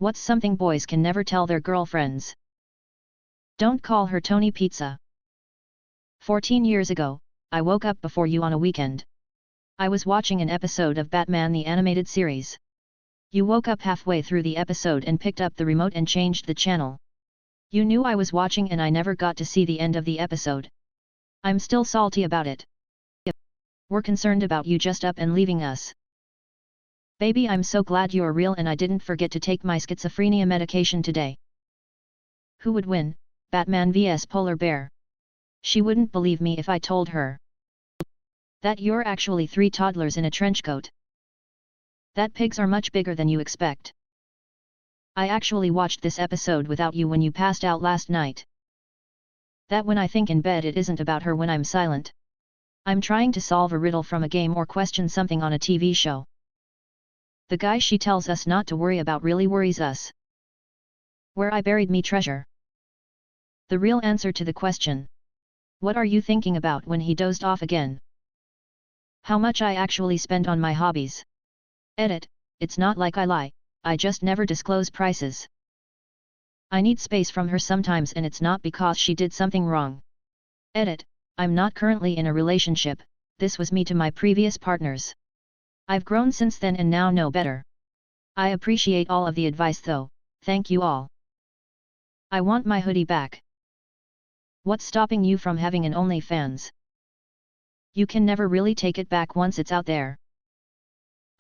What's something boys can never tell their girlfriends? Don't call her Tony Pizza. 14 years ago, I woke up before you on a weekend. I was watching an episode of Batman the Animated Series. You woke up halfway through the episode and picked up the remote and changed the channel. You knew I was watching and I never got to see the end of the episode. I'm still salty about it. We're concerned about you just up and leaving us. Baby, I'm so glad you're real and I didn't forget to take my schizophrenia medication today. Who would win, Batman vs Polar Bear? She wouldn't believe me if I told her that you're actually 3 toddlers in a trench coat. That pigs are much bigger than you expect. I actually watched this episode without you when you passed out last night. That when I think in bed it isn't about her when I'm silent. I'm trying to solve a riddle from a game or question something on a TV show. The guy she tells us not to worry about really worries us. Where I buried me treasure. The real answer to the question. What are you thinking about when he dozed off again? How much I actually spend on my hobbies. Edit, it's not like I lie, I just never disclose prices. I need space from her sometimes and it's not because she did something wrong. Edit, I'm not currently in a relationship, this was me to my previous partners. I've grown since then and now know better. I appreciate all of the advice though, thank you all. I want my hoodie back. What's stopping you from having an OnlyFans? You can never really take it back once it's out there.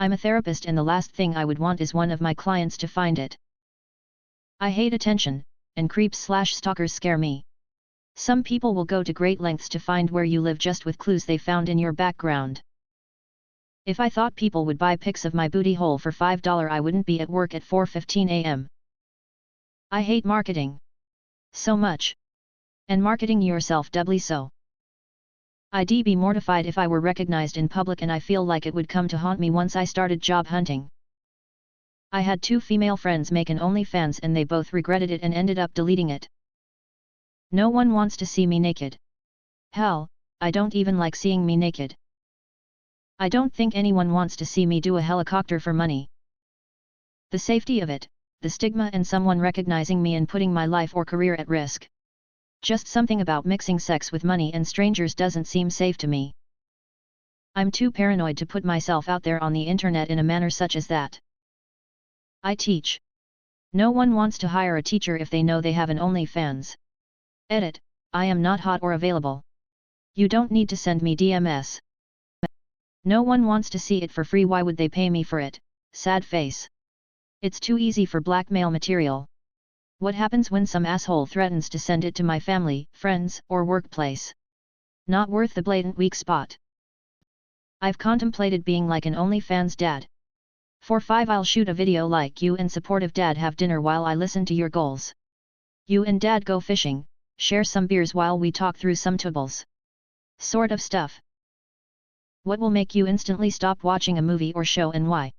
I'm a therapist and the last thing I would want is one of my clients to find it. I hate attention, and creeps/stalkers scare me. Some people will go to great lengths to find where you live just with clues they found in your background. If I thought people would buy pics of my booty hole for $5, I wouldn't be at work at 4:15 a.m. I hate marketing. So much. And marketing yourself doubly so. I'd be mortified if I were recognized in public and I feel like it would come to haunt me once I started job hunting. I had 2 female friends make an OnlyFans and they both regretted it and ended up deleting it. No one wants to see me naked. Hell, I don't even like seeing me naked. I don't think anyone wants to see me do a helicopter for money. The safety of it, the stigma and someone recognizing me and putting my life or career at risk. Just something about mixing sex with money and strangers doesn't seem safe to me. I'm too paranoid to put myself out there on the internet in a manner such as that. I teach. No one wants to hire a teacher if they know they have an OnlyFans. Edit, I am not hot or available. You don't need to send me DMS. No one wants to see it for free, why would they pay me for it? Sad face. It's too easy for blackmail material. What happens when some asshole threatens to send it to my family, friends, or workplace? Not worth the blatant weak spot. I've contemplated being like an OnlyFans dad. For $5 I'll shoot a video like you and supportive dad have dinner while I listen to your goals. You and dad go fishing, share some beers while we talk through some tubbles. Sort of stuff. What will make you instantly stop watching a movie or show and why?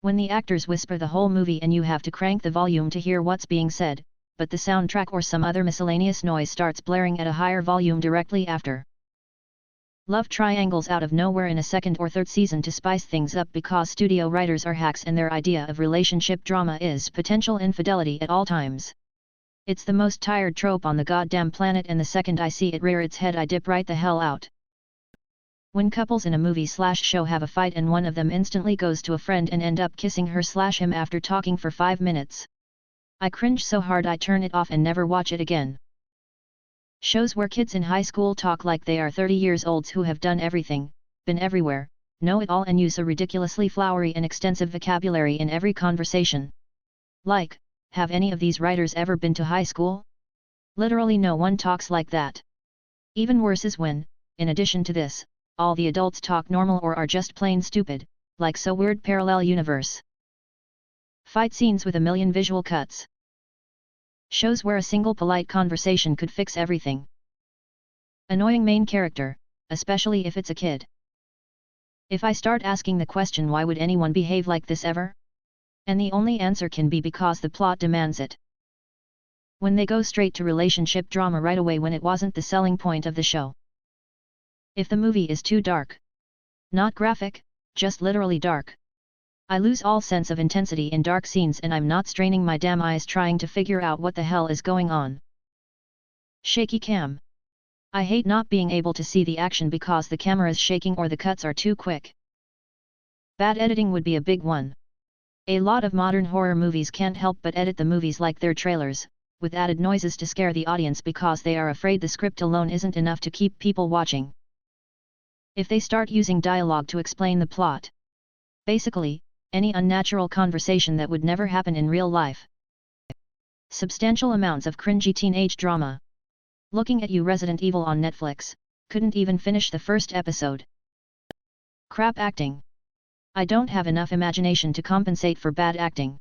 When the actors whisper the whole movie and you have to crank the volume to hear what's being said, but the soundtrack or some other miscellaneous noise starts blaring at a higher volume directly after. Love triangles out of nowhere in a 2nd or 3rd season to spice things up because studio writers are hacks and their idea of relationship drama is potential infidelity at all times. It's the most tired trope on the goddamn planet and the second I see it rear its head I dip right the hell out. When couples in a movie/show have a fight and one of them instantly goes to a friend and end up kissing her/him after talking for 5 minutes. I cringe so hard I turn it off and never watch it again. Shows where kids in high school talk like they are 30 years olds who have done everything, been everywhere, know it all and use a ridiculously flowery and extensive vocabulary in every conversation. Like, have any of these writers ever been to high school? Literally no one talks like that. Even worse is when, in addition to this, all the adults talk normal or are just plain stupid, like So Weird Parallel Universe. Fight scenes with a million visual cuts. Shows where a single polite conversation could fix everything. Annoying main character, especially if it's a kid. If I start asking the question why would anyone behave like this ever? And the only answer can be because the plot demands it. When they go straight to relationship drama right away when it wasn't the selling point of the show. If the movie is too dark. Not graphic, just literally dark. I lose all sense of intensity in dark scenes and I'm not straining my damn eyes trying to figure out what the hell is going on. Shaky cam. I hate not being able to see the action because the camera's shaking or the cuts are too quick. Bad editing would be a big one. A lot of modern horror movies can't help but edit the movies like their trailers, with added noises to scare the audience because they are afraid the script alone isn't enough to keep people watching. If they start using dialogue to explain the plot. Basically, any unnatural conversation that would never happen in real life. Substantial amounts of cringy teenage drama. Looking at You Resident Evil on Netflix, couldn't even finish the first episode. Crap acting. I don't have enough imagination to compensate for bad acting.